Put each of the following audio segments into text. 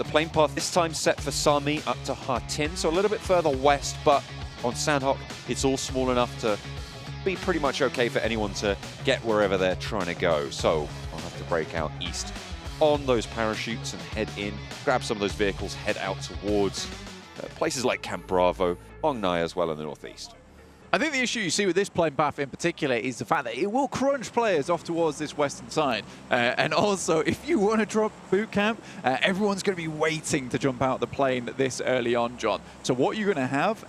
plane path this time set for Sami up to Hatin, so a little bit further west, but on Sandhawk, it's all small enough to be pretty much okay for anyone to get wherever they're trying to go. So I'll have to break out east on those parachutes and head in, grab some of those vehicles, head out towards places like Camp Bravo, Long Nai as well in the northeast. I think the issue you see with this plane path in particular is the fact that it will crunch players off towards this western side. And also, if you want to drop boot camp, everyone's going to be waiting to jump out the plane this early on, John. So what you're going to have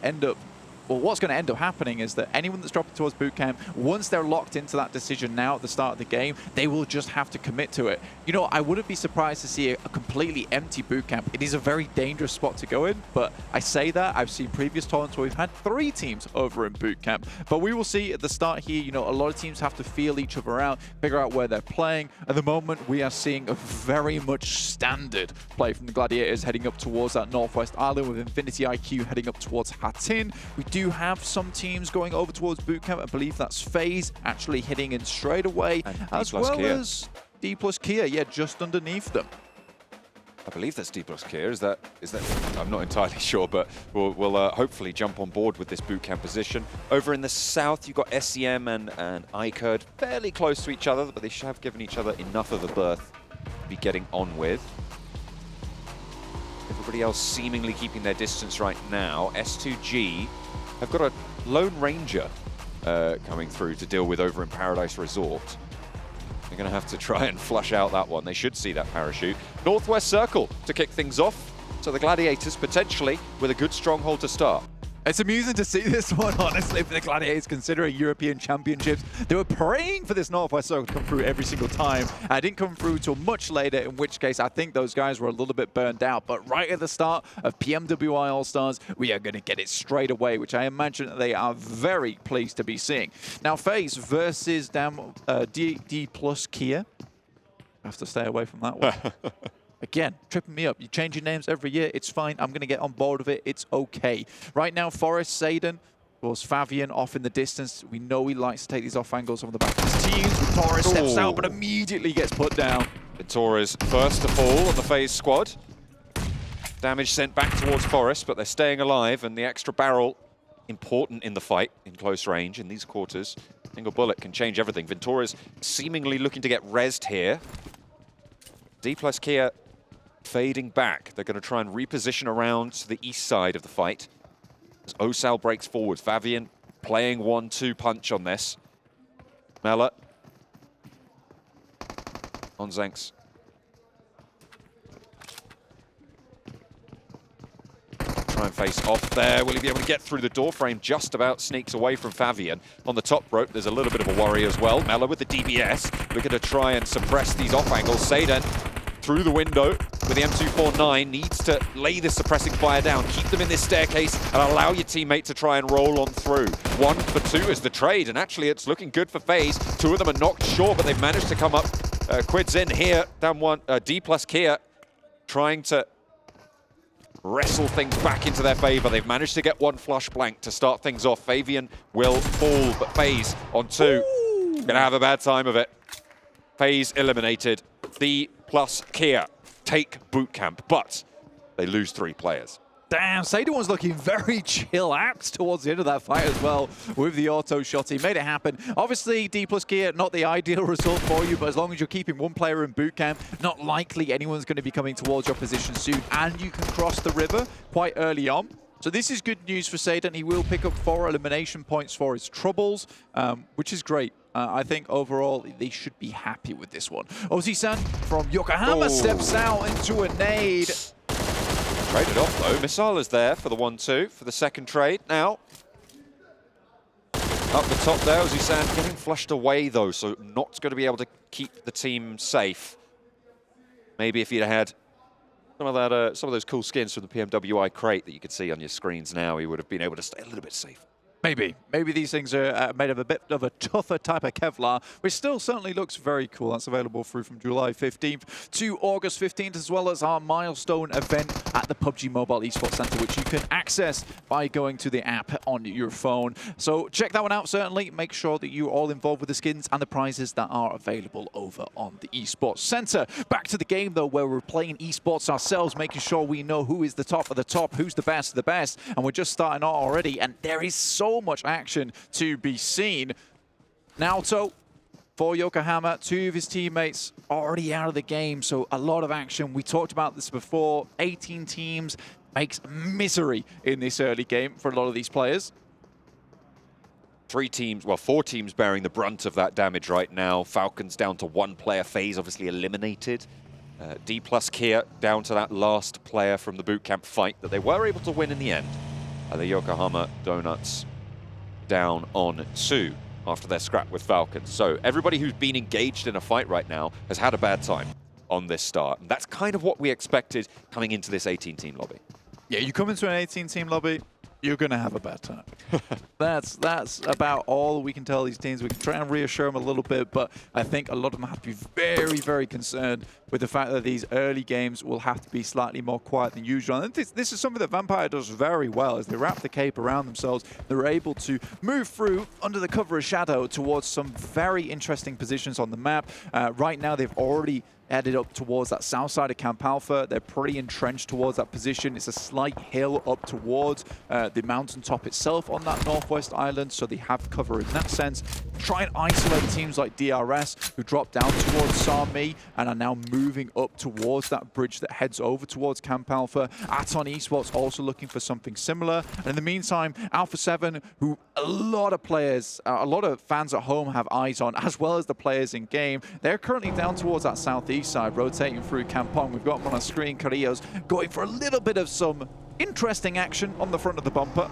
what's going to end up happening is that anyone that's dropping towards boot camp, once they're locked into that decision now at the start of the game, they will just have to commit to it. You know, I wouldn't be surprised to see a completely empty boot camp. It is a very dangerous spot to go in, but I say that, I've seen previous tournaments where we've had 3 teams over in boot camp. But we will see at the start here, you know, a lot of teams have to feel each other out, figure out where they're playing. At the moment, we are seeing a very much standard play from the Gladiators heading up towards that northwest island with Infinity IQ heading up towards Hatin. We do have some teams going over towards boot camp. I believe that's FaZe actually hitting in straight away, as well as D plus Kia, yeah, just underneath them. I believe that's D plus Kia. Is that? I'm not entirely sure, but we'll hopefully jump on board with this boot camp position. Over in the south, you've got SEM and iCurd fairly close to each other, but they should have given each other enough of a berth to be getting on with. Everybody else seemingly keeping their distance right now. S2G have got a Lone Ranger coming through to deal with over in Paradise Resort. They're going to have to try and flush out that one. They should see that parachute. Northwest Circle to kick things off. So the Gladiators potentially with a good stronghold to start. It's amusing to see this one, honestly, for the Gladiators, considering European Championships. They were praying for this Northwest Circle to come through every single time. It didn't come through till much later, in which case I think those guys were a little bit burned out. But right at the start of PMWI All-Stars, we are going to get it straight away, which I imagine that they are very pleased to be seeing. Now, FaZe versus D plus Kia. I have to stay away from that one. Again, tripping me up. You change your names every year. It's fine. I'm going to get on board with it. It's okay. Right now, Forest, Zayden, of course, Fabian off in the distance. We know he likes to take these off angles on the back of his teams. Torres steps out, but immediately gets put down. Torres first to fall on the FaZe squad. Damage sent back towards Forest, but they're staying alive, and the extra barrel important in the fight in close range in these quarters. Single bullet can change everything. Ventura's seemingly looking to get rezzed here. D plus Kia fading back. They're going to try and reposition around to the east side of the fight. As Osal breaks forward. Fabian playing 1-2 punch on this. Mela. On Zanks. Try and face off there. Will he be able to get through the door frame? Just about sneaks away from Fabian. On the top rope, there's a little bit of a worry as well. Mela with the DBS. Looking to try and suppress these off angles. Zayden through the window with the M249 needs to lay this suppressing fire down, keep them in this staircase and allow your teammate to try and roll on through. 1 for 2 is the trade, and actually it's looking good for FaZe. 2 of them are knocked short, but they've managed to come up. Quids in here, down one. D plus Kia trying to wrestle things back into their favor. They've managed to get 1 flush blank to start things off. Fabian will fall, but FaZe on 2. Gonna have a bad time of it. FaZe eliminated. D plus Kia take boot camp, but they lose 3 players. Damn, Zayden was looking very chillaxed towards the end of that fight as well with the auto shot. He made it happen. Obviously, D plus Kia, not the ideal result for you, but as long as you're keeping 1 player in boot camp, not likely anyone's going to be coming towards your position soon, and you can cross the river quite early on. So this is good news for Zayden. He will pick up 4 elimination points for his troubles, which is great. I think overall they should be happy with this one. Ozzy-san from Yokohama steps out into a nade. Traded off though. Missile is there for the 1-2 for the second trade. Now, up the top there, Ozzy-san getting flushed away though, so not going to be able to keep the team safe. Maybe if he'd had some of those cool skins from the PMWI crate that you could see on your screens now, he would have been able to stay a little bit safe. Maybe these things are made of a bit of a tougher type of Kevlar, which still certainly looks very cool. That's available through from July 15th to August 15th, as well as our milestone event at the PUBG Mobile Esports Center, which you can access by going to the app on your phone. So check that one out, certainly. Make sure that you're all involved with the skins and the prizes that are available over on the Esports Center. Back to the game, though, where we're playing esports ourselves, making sure we know who is the top of the top, who's the best of the best, and we're just starting out already, and there is so much action to be seen. Naoto for Yokohama, 2 of his teammates already out of the game, so a lot of action. We talked about this before. 18 teams makes misery in this early game for a lot of these players. 4 teams bearing the brunt of that damage right now. Falcons down to 1 player, FaZe obviously eliminated. D plus Kia down to that last player from the bootcamp fight that they were able to win in the end. The Yokohama Donuts down on 2 after their scrap with Falcons. So everybody who's been engaged in a fight right now has had a bad time on this start. And that's kind of what we expected coming into this 18-team lobby. Yeah, you come into an 18-team lobby, you're going to have a bad time. That's about all we can tell these teams. We can try and reassure them a little bit, but I think a lot of them have to be very, very concerned with the fact that these early games will have to be slightly more quiet than usual. And this is something that Vampire does very well. As they wrap the cape around themselves, they're able to move through under the cover of shadow towards some very interesting positions on the map. Right now, they've already headed up towards that south side of Camp Alpha. They're pretty entrenched towards that position. It's a slight hill up towards the mountaintop itself on that northwest island, so they have cover in that sense. Try and isolate teams like DRS, who drop down towards Sami and are now moving up towards that bridge that heads over towards Camp Alpha. Aton Esports also looking for something similar. And in the meantime, Alpha 7, who a lot of players, a lot of fans at home have eyes on, as well as the players in game, they're currently down towards that southeast side, rotating through Kampong. We've got them on our screen. Carrillo's going for a little bit of some interesting action on the front of the bumper.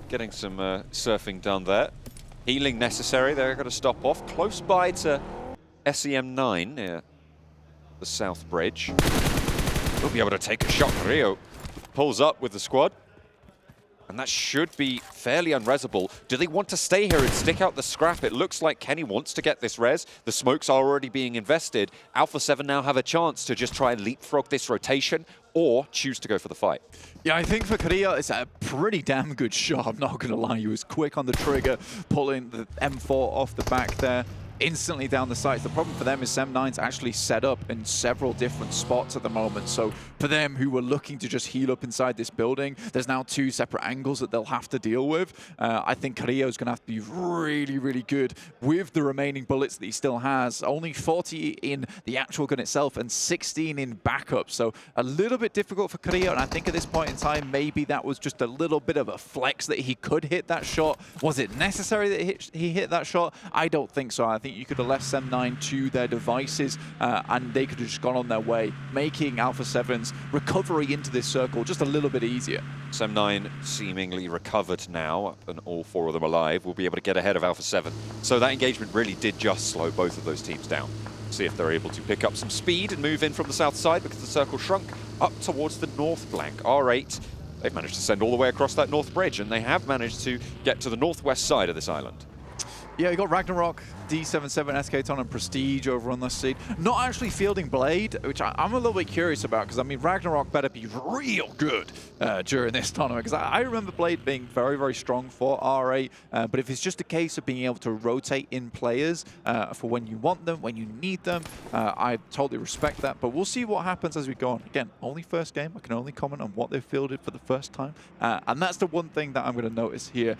Getting some surfing done there. Healing necessary. They're going to stop off close by to SEM9 near the south bridge. We'll be able to take a shot. Rio pulls up with the squad. And that should be fairly unresable. Do they want to stay here and stick out the scrap? It looks like Kenny wants to get this res. The smokes are already being invested. Alpha 7 now have a chance to just try and leapfrog this rotation or choose to go for the fight. Yeah, I think for Carrillo, it's a pretty damn good shot. I'm not going to lie. He was quick on the trigger, pulling the M4 off the back there. Instantly down the sights. The problem for them is SEM9's actually set up in several different spots at the moment. So for them who were looking to just heal up inside this building, there's now 2 separate angles that they'll have to deal with. I think Carrillo's going to have to be really, really good with the remaining bullets that he still has. Only 40 in the actual gun itself and 16 in backup. So a little bit difficult for Carrillo. And I think at this point in time, maybe that was just a little bit of a flex that he could hit that shot. Was it necessary that he hit that shot? I don't think so. I think you could have left SEM9 to their devices and they could have just gone on their way, making Alpha 7's recovery into this circle just a little bit easier. SEM9 seemingly recovered now, and all 4 of them alive. Will be able to get ahead of Alpha 7. So that engagement really did just slow both of those teams down. See if they're able to pick up some speed and move in from the south side, because the circle shrunk up towards the north flank. R8, they've managed to send all the way across that north bridge, and they have managed to get to the northwest side of this island. Yeah, you got Ragnarok, D77, SK-Ton, and Prestige over on this seed. Not actually fielding Blade, which I'm a little bit curious about, because, I mean, Ragnarok better be real good during this tournament, because I remember Blade being very, very strong for R8, but if it's just a case of being able to rotate in players for when you want them, when you need them, I totally respect that, but we'll see what happens as we go on. Again, only first game. I can only comment on what they've fielded for the first time, and that's the one thing that I'm going to notice here,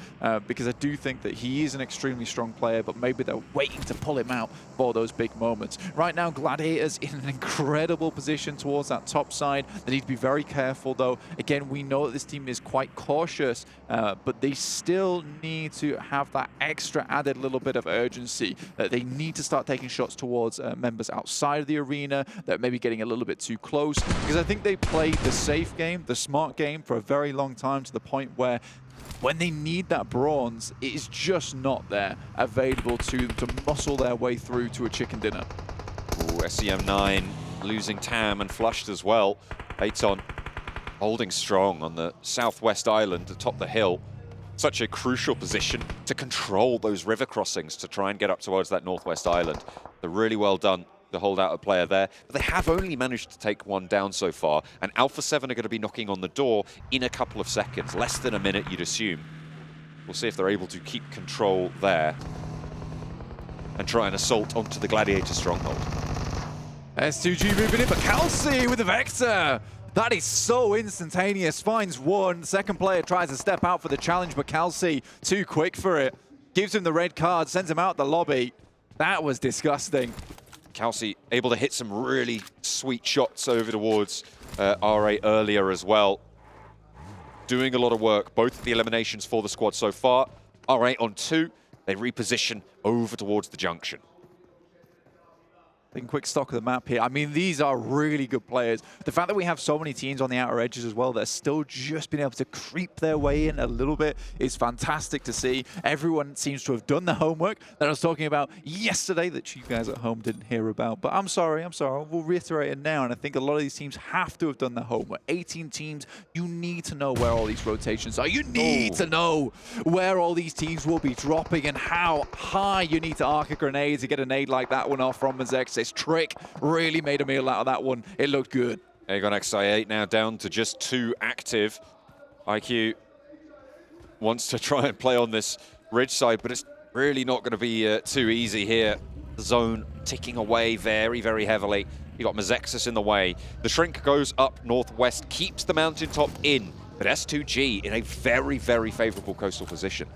because I do think that he is an extremely strong player, but maybe they're waiting to pull him out for those big moments. Right now, Gladiators in an incredible position towards that top side. They need to be very careful, though. Again, we know that this team is quite cautious, but they still need to have that extra added little bit of urgency. They need to start taking shots towards members outside of the arena that may be getting a little bit too close, because I think they played the safe game, the smart game for a very long time, to the point where when they need that bronze, it is just not there available to them to muscle their way through to a chicken dinner. Ooh, SEM9 losing Tam and flushed as well. Aton holding strong on the southwest island atop the hill. such a crucial position to control those river crossings to try and get up towards that northwest island. They're really well done to hold out a player there, but they have only managed to take one down so far, and Alpha 7 are going to be knocking on the door in a couple of seconds, less than a minute you'd assume. We'll see if they're able to keep control there and try and assault onto the Gladiator stronghold. S2G moving in, but Kelsey with the Vector. That is so instantaneous. Finds one. Second player tries to step out for the challenge, but Kelsey too quick for it. Gives him the red card, sends him out the lobby. That was disgusting. Kelsey able to hit some really sweet shots over towards R8 earlier as well. Doing a lot of work, both of the eliminations for the squad so far. R8 on 2, they reposition over towards the junction. Taking quick stock of the map here. I mean, these are really good players. The fact that we have so many teams on the outer edges as well that are still just being able to creep their way in a little bit is fantastic to see. Everyone seems to have done the homework that I was talking about yesterday that you guys at home didn't hear about. But I'm sorry. We'll reiterate it now. And I think a lot of these teams have to have done the homework. 18 teams, you need to know where all these rotations are. You need to know where all these teams will be dropping and how high you need to arc a grenade to get a nade like that one off from Mazexis. Trick really made a meal out of that one. It looked good. Aegon XI8 now down to just 2 active. IQ wants to try and play on this ridge side, but it's really not going to be too easy here. The zone ticking away very, very heavily. You got Mazexis in the way. The Shrink goes up northwest, keeps the mountaintop in, but S2G in a very, very favorable coastal position.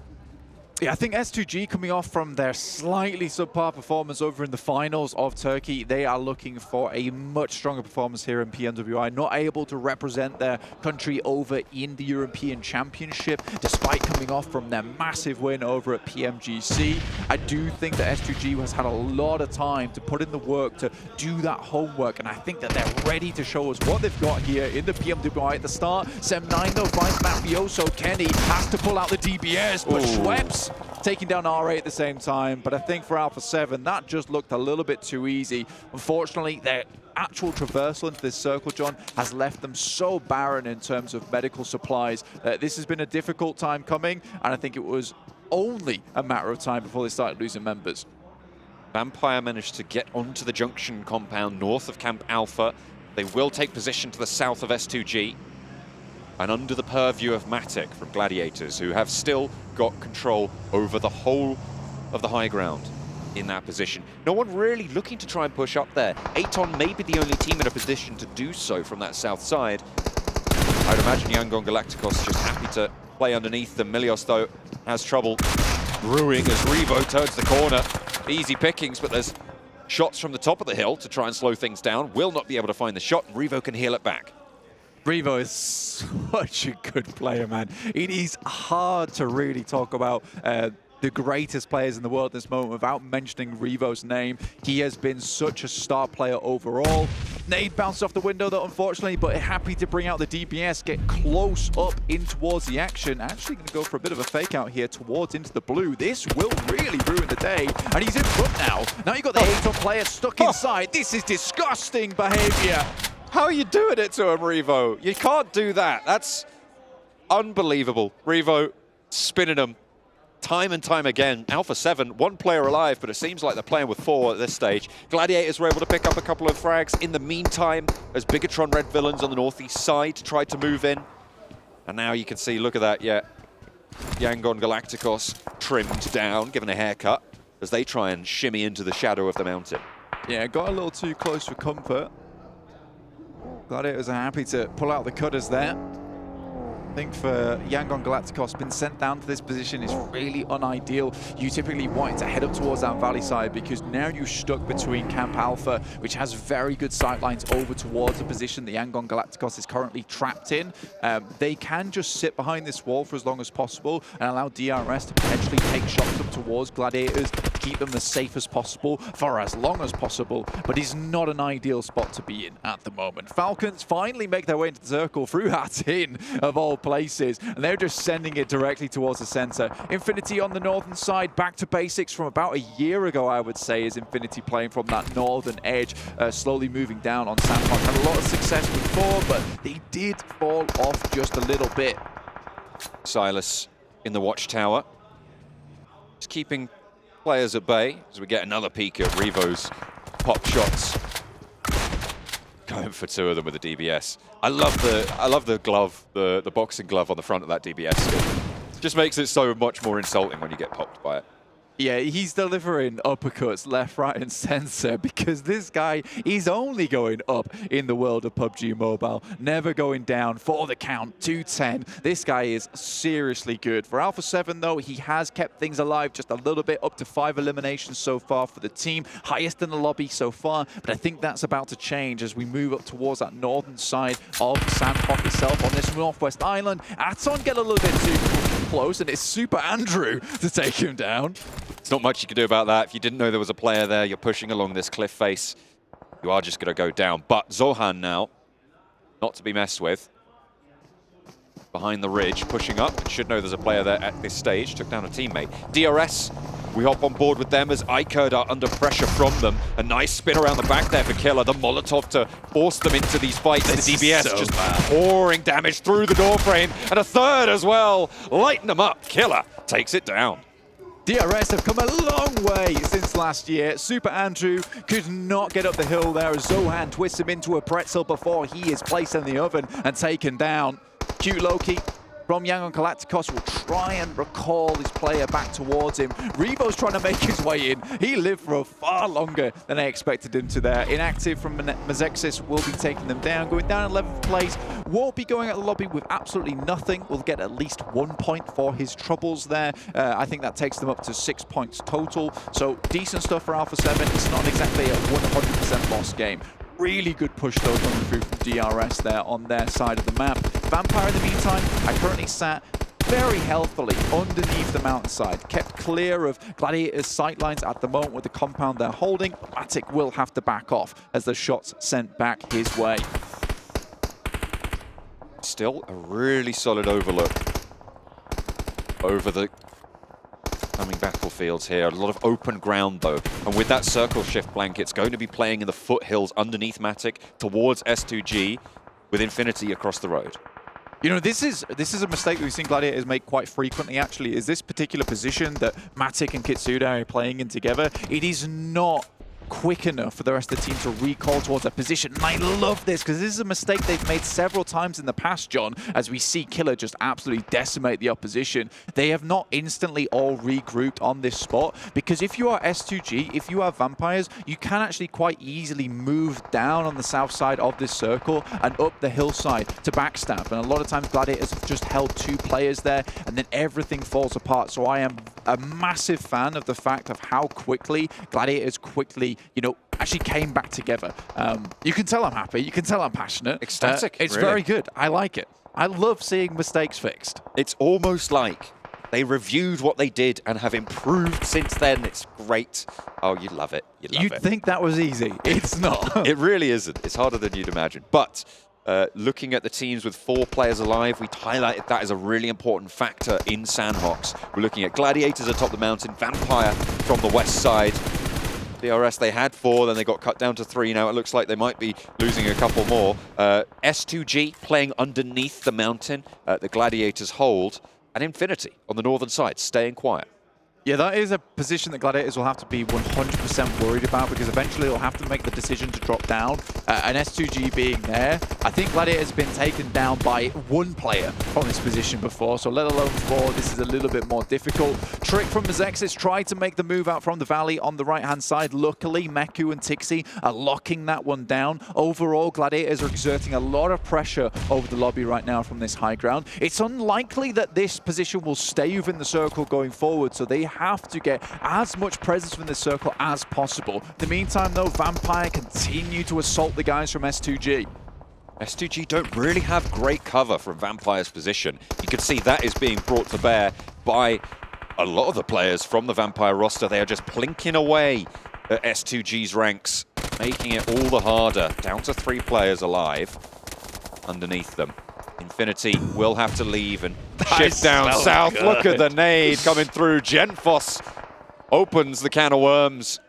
Yeah, I think S2G coming off from their slightly subpar performance over in the finals of Turkey, they are looking for a much stronger performance here in PMWI, not able to represent their country over in the European Championship, despite coming off from their massive win over at PMGC. I do think that S2G has had a lot of time to put in the work to do that homework, and I think that they're ready to show us what they've got here in the PMWI at the start. Sem9 though finds Mafioso. Kenny has to pull out the DBS, but Schweppes taking down R8 at the same time. But I think for Alpha 7, that just looked a little bit too easy. Unfortunately, their actual traversal into this circle, John, has left them so barren in terms of medical supplies. This has been a difficult time coming, and I think it was only a matter of time before they started losing members. Vampire managed to get onto the junction compound north of Camp Alpha. They will take position to the south of S2G. And under the purview of Matic from Gladiators, who have still got control over the whole of the high ground in that position. No one really looking to try and push up there. Aton may be the only team in a position to do so from that south side. I'd imagine Yangon Galacticos just happy to play underneath them. Milios, though, has trouble brewing as Revo turns the corner. Easy pickings, but there's shots from the top of the hill to try and slow things down. Will not be able to find the shot, and Revo can heal it back. Revo is such a good player, man. It is hard to really talk about the greatest players in the world at this moment without mentioning Revo's name. He has been such a star player overall. Nade bounced off the window, though, unfortunately, but happy to bring out the DBS, get close up in towards the action. Actually going to go for a bit of a fake out here towards into the blue. This will really ruin the day, and he's in front now. Now you've got the Aton player stuck inside. This is disgusting behavior. How are you doing it to him, Revo? You can't do that. That's unbelievable. Revo spinning him time and time again. Alpha 7, 1 player alive, but it seems like they're playing with 4 at this stage. Gladiators were able to pick up a couple of frags in the meantime as Bigatron Red Villains on the northeast side tried to move in. And now you can see, look at that, yeah. Yangon Galacticos trimmed down, given a haircut, as they try and shimmy into the shadow of the mountain. Yeah, got a little too close for comfort. Gladiators are happy to pull out the cutters there. I think for Yangon Galacticos, been sent down to this position is really unideal. You typically want to head up towards that valley side because now you're stuck between Camp Alpha, which has very good sightlines over towards the position that Yangon Galacticos is currently trapped in. They can just sit behind this wall for as long as possible and allow DRS to potentially take shots up towards Gladiators, keep them as safe as possible for as long as possible, but it's not an ideal spot to be in at the moment. Falcons finally make their way into the circle through Hatin, of all places, and they're just sending it directly towards the center. Infinity on the northern side, back to basics from about a year ago, I would say, is Infinity playing from that northern edge, slowly moving down on Sandbox. Had a lot of success before, but they did fall off just a little bit. Silas in the watchtower. Just keeping players at bay as we get another peek at Revo's pop shots. Going for two of them with the DBS. I love the glove, the boxing glove on the front of that DBS skin. Just makes it so much more insulting when you get popped by it. Yeah, he's delivering uppercuts left, right, and center because this guy, he's only going up in the world of PUBG Mobile, never going down for the count, 210. This guy is seriously good. For Alpha 7, though, he has kept things alive just a little bit, up to 5 eliminations so far for the team, highest in the lobby so far, but I think that's about to change as we move up towards that northern side of Sandhawk itself on this northwest island. Aton get a little bit too close, and it's Super Andrew to take him down. There's not much you can do about that. If you didn't know there was a player there, you're pushing along this cliff face, you are just going to go down. But Zohan now, not to be messed with. Behind the ridge, pushing up. Should know there's a player there at this stage. Took down a teammate. DRS, we hop on board with them as Ikerd are under pressure from them. A nice spin around the back there for Killer. The Molotov to force them into these fights. The DBS so just pouring damage through the door frame. And a third as well. Lighten them up. Killer takes it down. DRS have come a long way since last year. Super Andrew could not get up the hill there as Zohan twists him into a pretzel before he is placed in the oven and taken down. Cute Loki from Yangon Galacticos will try and recall his player back towards him. Revo's trying to make his way in. He lived for far longer than I expected him to there. Inactive from Mazexis will be taking them down. Going down 11th place. Won't be going at the lobby with absolutely nothing. Will get at least 1 point for his troubles there. I think that takes them up to 6 points total. So decent stuff for Alpha 7. It's not exactly a 100% loss game. Really good push though coming through from DRS there on their side of the map. Vampire in the meantime, I currently sat very healthily underneath the mountainside. Kept clear of Gladiator's sightlines at the moment with the compound they're holding. Matic will have to back off as the shots sent back his way. Still a really solid overlook over the coming battlefields here. A lot of open ground though, and with that circle shift blanket, it's going to be playing in the foothills underneath Matic towards S2G with Infinity across the road. You know, this is a mistake that we've seen Gladiators make quite frequently, actually, is this particular position that Matic and Kitsuda are playing in together. It is not quick enough for the rest of the team to recall towards that position. And I love this because this is a mistake they've made several times in the past, John, as we see Killer just absolutely decimate the opposition. They have not instantly all regrouped on this spot because if you are S2G, if you are Vampires, you can actually quite easily move down on the south side of this circle and up the hillside to backstab. And a lot of times Gladiators have just held 2 players there and then everything falls apart. So I am a massive fan of the fact of how quickly Gladiators actually came back together. You can tell I'm happy. You can tell I'm passionate. Ecstatic. It's really very good. I like it. I love seeing mistakes fixed. It's almost like they reviewed what they did and have improved since then. It's great. Oh, you love it. You love it. You'd think that was easy. It's not. It really isn't. It's harder than you'd imagine. But looking at the teams with 4 players alive, we highlighted that as a really important factor in Sandhawks. We're looking at Gladiators atop the mountain, Vampire from the west side. DRS, they had 4, then they got cut down to 3 now. It looks like they might be losing a couple more. S2G playing underneath the mountain, the Gladiators hold, and Infinity on the northern side, staying quiet. Yeah, that is a position that Gladiators will have to be 100% worried about because eventually they'll have to make the decision to drop down. And S2G being there, I think Gladiators has been taken down by 1 player from this position before, so let alone 4, this is a little bit more difficult. Trick from Mazexis tried to make the move out from the valley on the right-hand side. Luckily, Meku and Tixi are locking that one down. Overall, Gladiators are exerting a lot of pressure over the lobby right now from this high ground. It's unlikely that this position will stay within the circle going forward, so they have to get as much presence from this circle as possible. In the meantime, though, Vampire continue to assault the guys from S2G. S2G don't really have great cover from Vampire's position. You can see that is being brought to bear by a lot of the players from the Vampire roster. They are just plinking away at S2G's ranks, making it all the harder. Down to 3 players alive underneath them. Infinity will have to leave and shift down south. Good. Look at the nade coming through. Genfos opens the can of worms.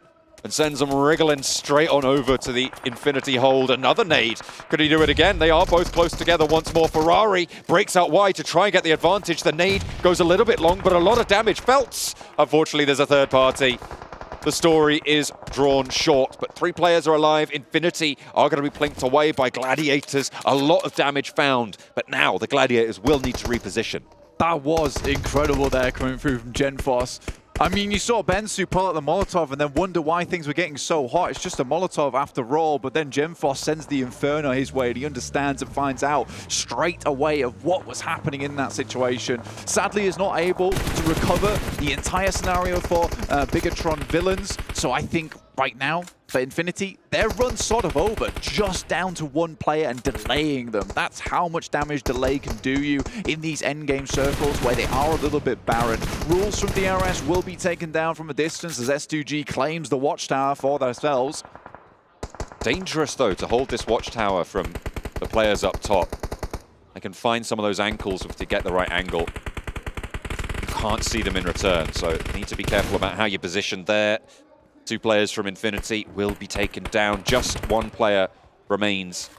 and sends them wriggling straight on over to the Infinity hold. Another nade. Could he do it again? They are both close together once more. Ferrari breaks out wide to try and get the advantage. The nade goes a little bit long, but a lot of damage. Feltz, unfortunately, there's a third party. The story is drawn short, but 3 players are alive. Infinity are going to be plinked away by Gladiators. A lot of damage found, but now the Gladiators will need to reposition. That was incredible there coming through from GenForce. I mean, you saw Bensu pull out the Molotov and then wonder why things were getting so hot. It's just a Molotov after all, but then GenForce sends the Inferno his way and he understands and finds out straight away of what was happening in that situation. Sadly, is not able to recover the entire scenario for Bigatron villains, so I think right now, for Infinity, their run's sort of over, just down to 1 player and delaying them. That's how much damage delay can do you in these endgame circles where they are a little bit barren. Rules from DRS will be taken down from a distance as S2G claims the watchtower for themselves. Dangerous, though, to hold this watchtower from the players up top. They can find some of those ankles to get the right angle. You can't see them in return, so you need to be careful about how you position there. 2 players from Infinity will be taken down. Just 1 player remains.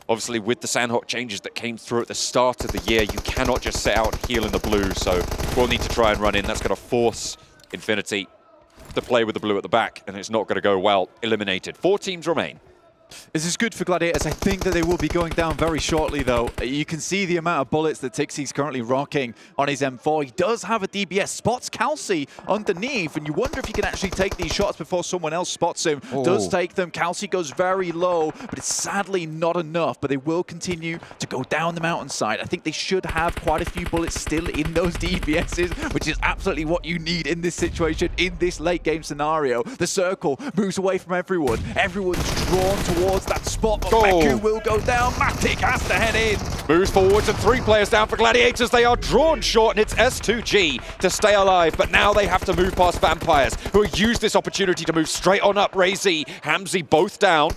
Obviously, with the Sandhawk changes that came through at the start of the year, you cannot just set out and heal in the blue, so we'll need to try and run in. That's going to force Infinity to play with the blue at the back, and it's not going to go well. Eliminated. 4 teams remain. This is good for Gladiators. I think that they will be going down very shortly, though. You can see the amount of bullets that Tixie's currently rocking on his M4. He does have a DBS, spots Kelsey underneath, and you wonder if he can actually take these shots before someone else spots him. Oh. Does take them. Kelsey goes very low, but it's sadly not enough, but they will continue to go down the mountainside. I think they should have quite a few bullets still in those DBSs, which is absolutely what you need in this situation, in this late game scenario. The circle moves away from everyone. Everyone's drawn towards that spot, but Meku will go down. Matic has to head in. Moves forwards and 3 players down for Gladiators. They are drawn short, and it's S2G to stay alive, but now they have to move past Vampires, who have used this opportunity to move straight on up. Razy, Hamzy both down,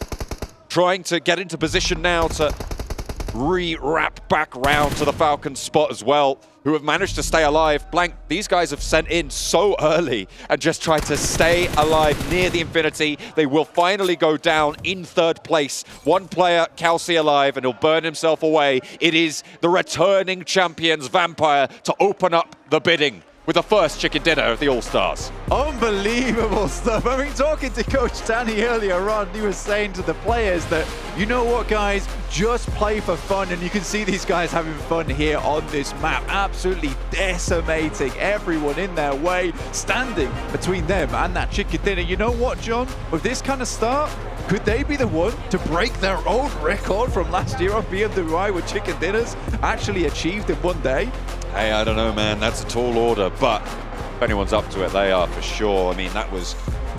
trying to get into position now to re-wrap back round to the Falcon spot as well, who have managed to stay alive. Blank, these guys have sent in so early and just tried to stay alive near the Infinity. They will finally go down in 3rd place. 1 player, Kelsey, alive, and he'll burn himself away. It is the returning champions, Vampire, to open up the bidding with the first chicken dinner of the All-Stars. Unbelievable stuff. I mean, talking to Coach Danny earlier on, he was saying to the players that, you know what, guys, just play for fun, and you can see these guys having fun here on this map, absolutely decimating everyone in their way, standing between them and that chicken dinner. You know what, John? With this kind of start, could they be the one to break their own record from last year on PMWI with chicken dinners actually achieved in 1 day? Hey, I don't know, man. That's a tall order, but if anyone's up to it, they are for sure. I mean, that was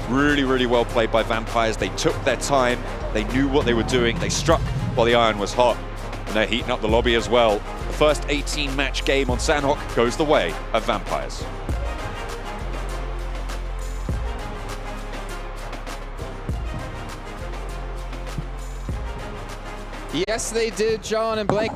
really, really well played by Vampires. They took their time. They knew what they were doing. They struck while the iron was hot, and they're heating up the lobby as well. The first 18-match game on Sandhawk goes the way of Vampires. Yes, they did, John and Blake.